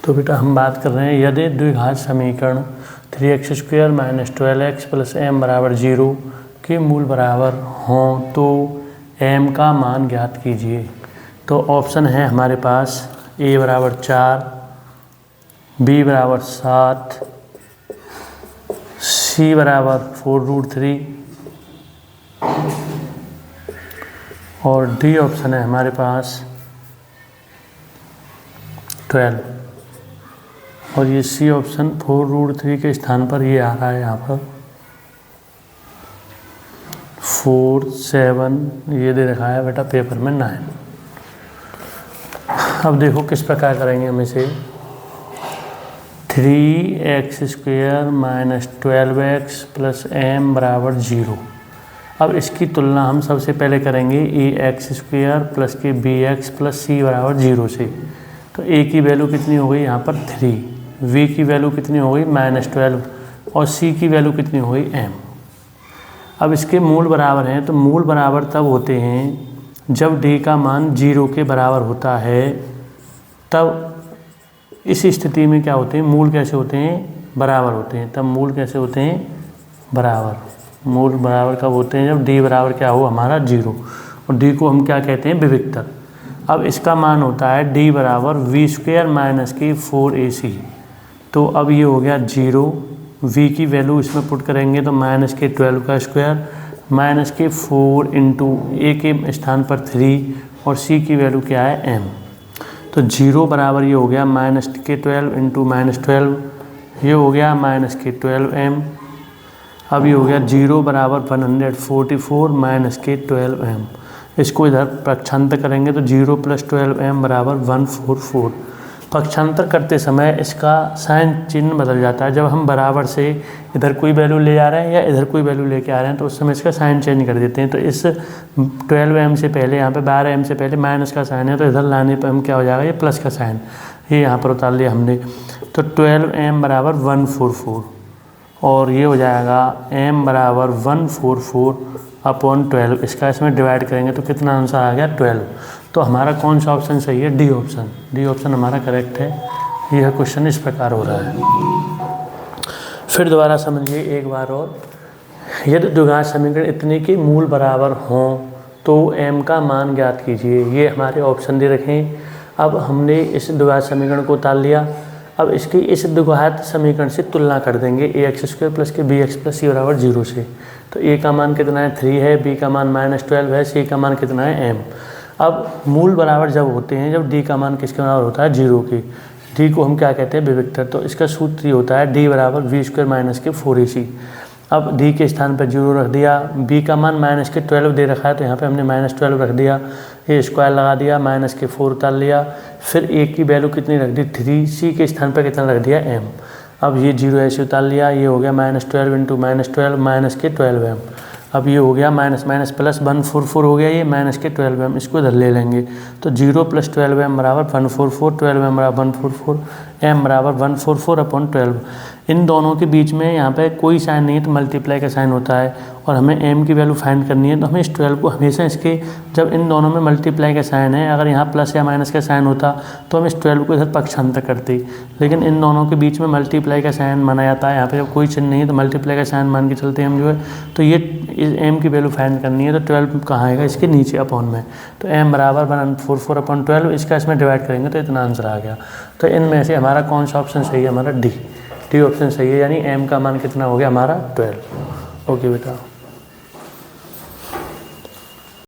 तो बेटा हम बात कर रहे हैं यदि द्विघात समीकरण 3x² - 12x + m = 0 के मूल बराबर हों तो m का मान ज्ञात कीजिए। तो ऑप्शन है हमारे पास a = 4, b = 7, c = 4√3 और d ऑप्शन है हमारे पास 12। और ये सी ऑप्शन 4√3 के स्थान पर ये आ रहा है यहाँ पर 4, 7, ये दे रखा है बेटा पेपर में 9। अब देखो किस प्रकार करेंगे हम इसे। 3x² - 12x + m = 0। अब इसकी तुलना हम सबसे पहले करेंगे ax² + के bx + c = 0 से। तो a की वैल्यू कितनी हो गई यहाँ पर 3, v की वैल्यू कितनी हो गई -12 और c की वैल्यू कितनी हो गई m। अब इसके मूल बराबर हैं, तो मूल बराबर तब होते हैं जब d का मान 0 के बराबर होता है। तब इस स्थिति में क्या होते हैं, मूल कैसे होते हैं, बराबर होते हैं। तब मूल कैसे होते हैं, बराबर। मूल बराबर कब होते हैं, जब d बराबर क्या हो हमारा 0 और d को हम क्या कहते हैं, विविक्तर। अब इसका मान होता है d = v² - की 4ac। तो अब ये हो गया 0, v की वैल्यू इसमें पुट करेंगे तो -12 का स्क्वायर -4 × a के स्थान पर 3 और c की वैल्यू क्या है m। तो 0 बराबर ये हो गया -12 × -12, ये हो गया -12m। अब ये हो गया 0 बराबर 144 -12m। इसको इधर पक्षांतर करेंगे तो 0 + 12m = 144। पक्षांतर करते समय इसका साइन चिन्ह बदल जाता है। जब हम बराबर से इधर कोई वैल्यू ले जा रहे हैं या इधर कोई वैल्यू लेके आ रहे हैं तो उस समय इसका साइन चेंज कर देते हैं। तो इस 12m से पहले यहाँ पे 12m से पहले माइनस का साइन है, तो इधर लाने पर हम क्या हो जाएगा, ये प्लस का साइन, ये यहाँ पर उतार लिया हमने। तो 12m = 144 और ये हो जाएगा m = 144/12। इसका इसमें डिवाइड करेंगे तो कितना आंसर आ गया, 12। तो हमारा कौन सा ऑप्शन सही है, डी ऑप्शन। डी ऑप्शन हमारा करेक्ट है। यह क्वेश्चन इस प्रकार हो रहा है। फिर दोबारा समझिए एक बार और। यदि द्विघात समीकरण इतने के मूल बराबर हों तो m का मान ज्ञात कीजिए। ये हमारे ऑप्शन दे रखें। अब हमने इस द्विघात समीकरण को उतार लिया। अब इसकी इस द्विघात समीकरण से तुलना कर देंगे ax² + के bx + c = 0 से। तो a का मान कितना है, 3 है, b का मान -12 है, c का मान कितना है, m। अब मूल बराबर जब होते हैं, जब d का मान किसके बराबर होता है, 0 के। d को हम क्या कहते हैं, विविक्तर। तो इसका सूत्र ये होता है d = v² - के 4ac। अब d के स्थान पर 0 रख दिया, b का मान -12 दे रखा है तो यहाँ पे हमने -12 रख दिया, ये स्क्वायर लगा दिया, -4 उतार लिया। फिर a की वैल्यू कितनी रख दी, 3, c के स्थान पर कितना रख दिया, m। अब ये 0 ऐसे उतार लिया, ये हो गया -12 × -12 -12m। अब ये हो गया माइनस प्लस 144 हो गया, ये -12m, इसको इधर ले लेंगे। तो 0 + 12m = 144, 12m = 144, m = 144/12। इन दोनों के बीच में यहाँ पे कोई साइन नहीं है तो मल्टीप्लाई का साइन होता है और हमें m की वैल्यू फाइंड करनी है। तो हमें इस 12 को हमेशा इसके, जब इन दोनों में मल्टीप्लाई का साइन है, अगर यहाँ प्लस या माइनस का साइन होता तो हम इस 12 को इधर पक्षांतर करते, लेकिन इन दोनों के बीच में मल्टीप्लाई का साइन माना जाता है। यहाँ पे जब कोई चिन्ह नहीं है तो मल्टीप्लाई का साइन मान के चलते हैं हम जो है। तो ये m की वैल्यू फाइंड करनी है। तो 12 कहाँ आएगा, इसके नीचे अपॉन में। तो m = 144/12, इसका इसमें डिवाइड करेंगे तो इतना आंसर आ गया। तो इनमें से हमारा कौन सा ऑप्शन सही है, हमारा डी ऑप्शन सही है। यानी m का मान कितना हो गया हमारा, 12। ओके बेटा।